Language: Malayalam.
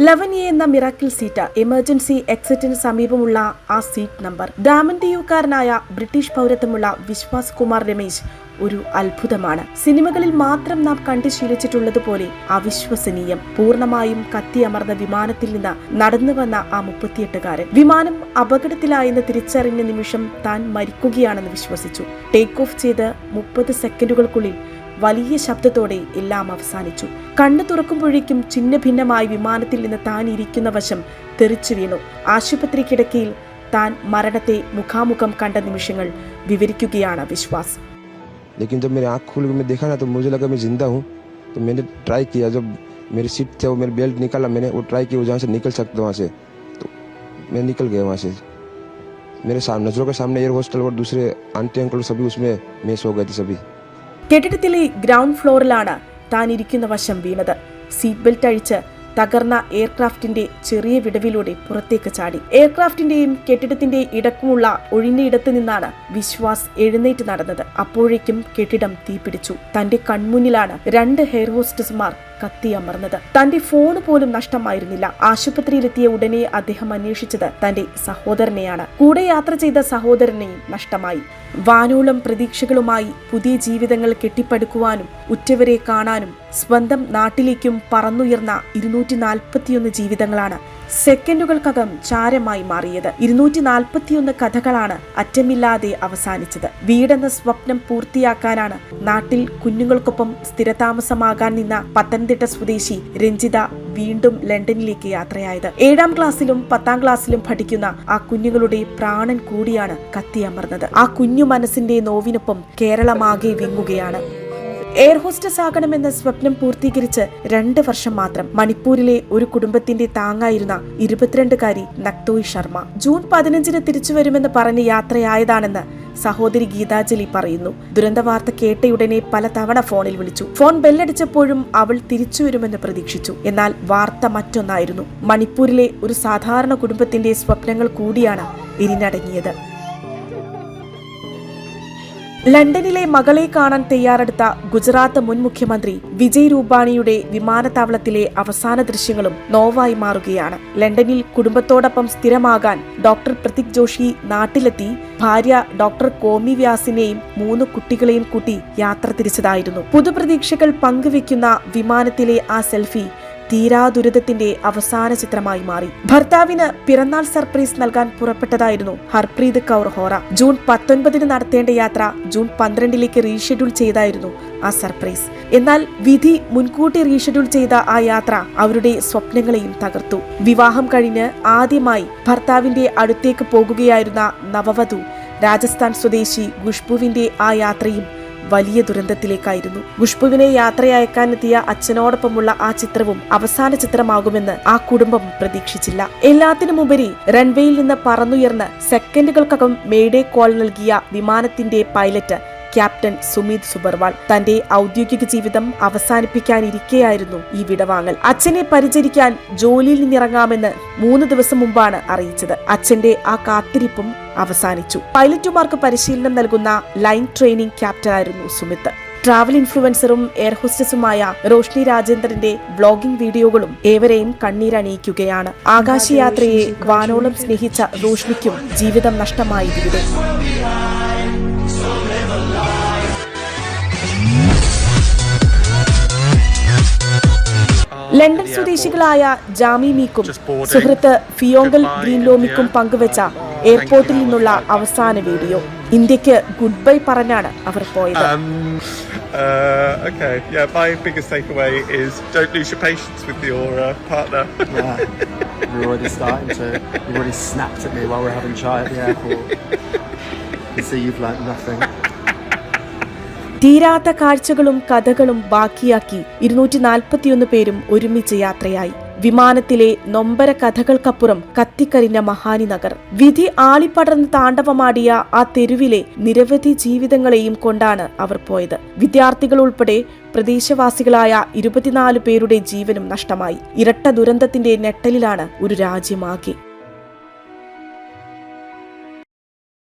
11A എന്ന മിറാക്കിൾ സീറ്റ്, എമർജൻസി എക്സിറ്റിന് സമീപമുള്ള ആ സീറ്റ് നമ്പർ. ഡാമൻഡിയുകാരനായ ബ്രിട്ടീഷ് പൗരത്വമുള്ള വിശ്വാസ് കുമാർ രമേശ് ഒരു അത്ഭുതമാണ്. സിനിമകളിൽ മാത്രം നാം കണ്ടു ശീലിച്ചിട്ടുള്ളതുപോലെ അവിശ്വസനീയം. പൂർണ്ണമായും കത്തിയമർന്ന വിമാനത്തിൽ നിന്ന് നടന്നു വന്ന ആ 38-കാരൻ വിമാനം അപകടത്തിലായെന്ന് തിരിച്ചറിഞ്ഞ നിമിഷം താൻ മരിക്കുകയാണെന്ന് വിശ്വസിച്ചു. ടേക്ക് ഓഫ് ചെയ്ത് 30 സെക്കൻഡുകൾക്കുള്ളിൽ വലിയ ശബ്ദത്തോടെ എല്ലാം അവസാനിച്ചു. കണ്ണു തുറക്കുമ്പോഴേക്കും ചിന്ന ഭിന്നമായി വിമാനത്തിൽ നിന്ന് താൻ ഇരിക്കുന്ന വശം തെറിച്ചു വീണു. ആശുപത്രി കിടക്കയിൽ താൻ മരണത്തെ മുഖാമുഖം കണ്ട നിമിഷങ്ങൾ വിവരിക്കുകയാണ് വിശ്വാസ്. लेकिन जब मेरी आँख खुल के मैं देखा ना तो मुझे लगा मैं जिंदा हूँ. तो मैंने ट्राई किया, जब मेरी सीट थे वो मेरी बेल्ट निकाला, मैंने वो ट्राई किया जहाँ से निकल सकता वहाँ से, तो मैं निकल गया वहाँ से. मेरे नजरों के सामने एयर होस्टल और दूसरे आंटी अंकल सभी उसमें मिस हो गए थे सभी. കെട്ടിടത്തിലെ ഗ്രൗണ്ട് ഫ്ലോറിലാണ് താൻ ഇരിക്കുന്ന വശം വീണത്. സീറ്റ് ബെൽറ്റ് അഴിച്ച് തകർന്ന എയർക്രാഫ്റ്റിന്റെ ചെറിയ വിടവിലൂടെ പുറത്തേക്ക് ചാടി. എയർക്രാഫ്റ്റിന്റെയും കെട്ടിടത്തിന്റെ ഇടക്കുമുള്ള ഒഴിഞ്ഞയിടത്ത് നിന്നാണ് വിശ്വാസ് എഴുന്നേറ്റ് നടന്നത്. അപ്പോഴേക്കും കെട്ടിടം തീപിടിച്ചു. തന്റെ കൺമുന്നിലാണ് 2 ഹെയർ ഹോസ്റ്റസുമാർ കത്തിയമർന്നത്. തന്റെ ഫോൺ പോലും നഷ്ടമായിരുന്നില്ല. ആശുപത്രിയിലെത്തിയ ഉടനെ അദ്ദേഹം അന്വേഷിച്ചത് തന്റെ സഹോദരനെയാണ്. കൂടെ യാത്ര ചെയ്ത സഹോദരനെയും നഷ്ടമായി. വാനോളം പ്രതീക്ഷകളുമായി പുതിയ ജീവിതങ്ങൾ കെട്ടിപ്പടുക്കുവാനും ഉറ്റവരെ കാണാനും സ്വന്തം നാട്ടിലേക്കും പറന്നുയർന്ന 241 ജീവിതങ്ങളാണ് സെക്കൻഡുകൾക്കകം ചാരമായി മാറിയത്. 241 കഥകളാണ് അറ്റമില്ലാതെ അവസാനിച്ചത്. വീടെന്ന സ്വപ്നം പൂർത്തിയാക്കാനാണ് നാട്ടിൽ കുഞ്ഞുങ്ങൾക്കൊപ്പം സ്ഥിരതാമസമാകാൻ നിന്ന പത്തനംതിട്ട സ്വദേശി രഞ്ജിത വീണ്ടും ലണ്ടനിലേക്ക് യാത്രയായത്. 7ാം ക്ലാസ്സിലും 10ാം ക്ലാസ്സിലും പഠിക്കുന്ന ആ കുഞ്ഞുങ്ങളുടെ പ്രാണൻ കൂടിയാണ് കത്തിയമർന്നത്. ആ കുഞ്ഞു മനസ്സിന്റെ നോവിനൊപ്പം കേരളമാകെ വിങ്ങുകയാണ്. എയർ ഹോസ്റ്റസ് ആകണമെന്ന സ്വപ്നം പൂർത്തീകരിച്ച് 2 വർഷം മാത്രം. മണിപ്പൂരിലെ ഒരു കുടുംബത്തിന്റെ താങ്ങായിരുന്ന 22-കാരി നക്തോയ് ശർമ്മ ജൂൺ 15-ന് തിരിച്ചു വരുമെന്ന് പറഞ്ഞ് യാത്രയായതാണെന്ന് സഹോദരി ഗീതാഞ്ജലി പറയുന്നു. ദുരന്ത വാർത്ത കേട്ടയുടനെ പലതവണ ഫോണിൽ വിളിച്ചു. ഫോൺ ബെല്ലടിച്ചപ്പോഴും അവൾ തിരിച്ചു വരുമെന്ന് പ്രതീക്ഷിച്ചു. എന്നാൽ വാർത്ത മറ്റൊന്നായിരുന്നു. മണിപ്പൂരിലെ ഒരു സാധാരണ കുടുംബത്തിന്റെ സ്വപ്നങ്ങൾ കൂടിയാണ് എരിഞ്ഞടങ്ങിയത്. ലണ്ടനിലെ മകളെ കാണാൻ തയ്യാറെടുത്ത ഗുജറാത്ത് മുൻ മുഖ്യമന്ത്രി വിജയ് രൂപാണിയുടെ വിമാനത്താവളത്തിലെ അവസാന ദൃശ്യങ്ങളും നോവായി മാറുകയാണ്. ലണ്ടനിൽ കുടുംബത്തോടൊപ്പം സ്ഥിരമാകാൻ ഡോക്ടർ പ്രതീക് ജോഷി നാട്ടിലെത്തി ഭാര്യ ഡോക്ടർ കോമി വ്യാസിനെയും 3 കുട്ടികളെയും കൂട്ടി യാത്ര തിരിച്ചതായിരുന്നു. പുതുപ്രതീക്ഷകൾ പങ്കുവെക്കുന്ന വിമാനത്തിലെ ആ സെൽഫി തീരാ ദുരിതത്തിന്റെ അവസാന ചിത്രമായി മാറി. ഭർത്താവിന് പിറന്നാൾ സർപ്രൈസ് നൽകാൻ പുറപ്പെട്ടതായിരുന്നു ഹർപ്രീത് കൗർ ഹോറ. ജൂൺ 19-ന് നടത്തേണ്ട യാത്ര ജൂൺ 12-ലേക്ക് റീഷെഡ്യൂൾ ചെയ്തായിരുന്നു ആ സർപ്രൈസ്. എന്നാൽ വിധി മുൻകൂട്ടി റീഷെഡ്യൂൾ ചെയ്ത ആ യാത്ര അവരുടെ സ്വപ്നങ്ങളെയും തകർത്തു. വിവാഹം കഴിഞ്ഞ് ആദ്യമായി ഭർത്താവിന്റെ അടുത്തേക്ക് പോകുകയായിരുന്ന നവവധു രാജസ്ഥാൻ സ്വദേശി ഖുഷ്ബുവിന്റെ ആ യാത്രയും വലിയ ദുരന്തത്തിലേക്കായിരുന്നു. ഖുഷ്ബുവിനെ യാത്രയയക്കാനെത്തിയ അച്ഛനോടൊപ്പമുള്ള ആ ചിത്രവും അവസാന ചിത്രമാകുമെന്ന് ആ കുടുംബം പ്രതീക്ഷിച്ചില്ല. എല്ലാത്തിനുമുപരി റൺവേയിൽ നിന്ന് പറന്നുയർന്ന് സെക്കൻഡുകൾക്കകം മേഡേ കോൾ നൽകിയ വിമാനത്തിന്റെ പൈലറ്റ് ക്യാപ്റ്റൻ സുമീത് സുബർവാൾ തന്റെ ഔദ്യോഗിക ജീവിതം അവസാനിപ്പിക്കാനിരിക്കെയായിരുന്നു ഈ വിടവാങ്ങൽ. അച്ഛനെ പരിചരിക്കാൻ ജോലിയിൽ നിന്നിറങ്ങാമെന്ന് 3 ദിവസം മുമ്പാണ് അറിയിച്ചത്. അച്ഛന്റെ ആ കാത്തിരിപ്പും അവസാനിച്ചു. പൈലറ്റുമാർക്ക് പരിശീലനം നൽകുന്ന ലൈൻ ട്രെയിനിംഗ് ക്യാപ്റ്റനായിരുന്നു സുമിത്. ട്രാവൽ ഇൻഫ്ലുവൻസറും എയർ ഹോസ്റ്റസുമായ റോഷ്നി രാജേന്ദ്രന്റെ വ്ലോഗിംഗ് വീഡിയോകളും ഏവരെയും കണ്ണീരണിയിക്കുകയാണ്. ആകാശയാത്രയെ വാനോളം സ്നേഹിച്ച റോഷ്നിക്കും ജീവിതം നഷ്ടമായി ഇവിടെ. ലണ്ടൻ സ്വദേശികളായ ജാമി മീക്കും സുഹൃത്ത് ഫിയോങ്കൽ ഗ്രീൻലോമിക്കും പങ്കുവച്ച എയർപോർട്ടിൽ നിന്നുള്ള അവസാന വീഡിയോ. ഇന്ത്യക്ക് ഗുഡ് ബൈ പറഞ്ഞാണ് അവർ പോയത്. Okay, yeah, my biggest takeaway is don't lose your patience with your partner. Yeah, you're already starting to. You already snapped at me while we're having chai at the airport. You see, you've learnt nothing. തീരാത്ത കാഴ്ചകളും കഥകളും ബാക്കിയാക്കി 241 പേരും ഒരുമിച്ച് യാത്രയായി. വിമാനത്തിലെ നൊമ്പര കഥകൾക്കപ്പുറം കത്തിക്കരിഞ്ഞ മഹാനി നഗർ. വിധി ആളിപ്പടർന്ന് താണ്ഡവമാടിയ ആ തെരുവിലെ നിരവധി ജീവിതങ്ങളെയും കൊണ്ടാണ് അവർ പോയത്. വിദ്യാർത്ഥികൾ ഉൾപ്പെടെ പ്രദേശവാസികളായ 24 പേരുടെ ജീവനും നഷ്ടമായി. ഇരട്ട ദുരന്തത്തിന്റെ ഞെട്ടലിലാണ് ഒരു രാജ്യമാകെ.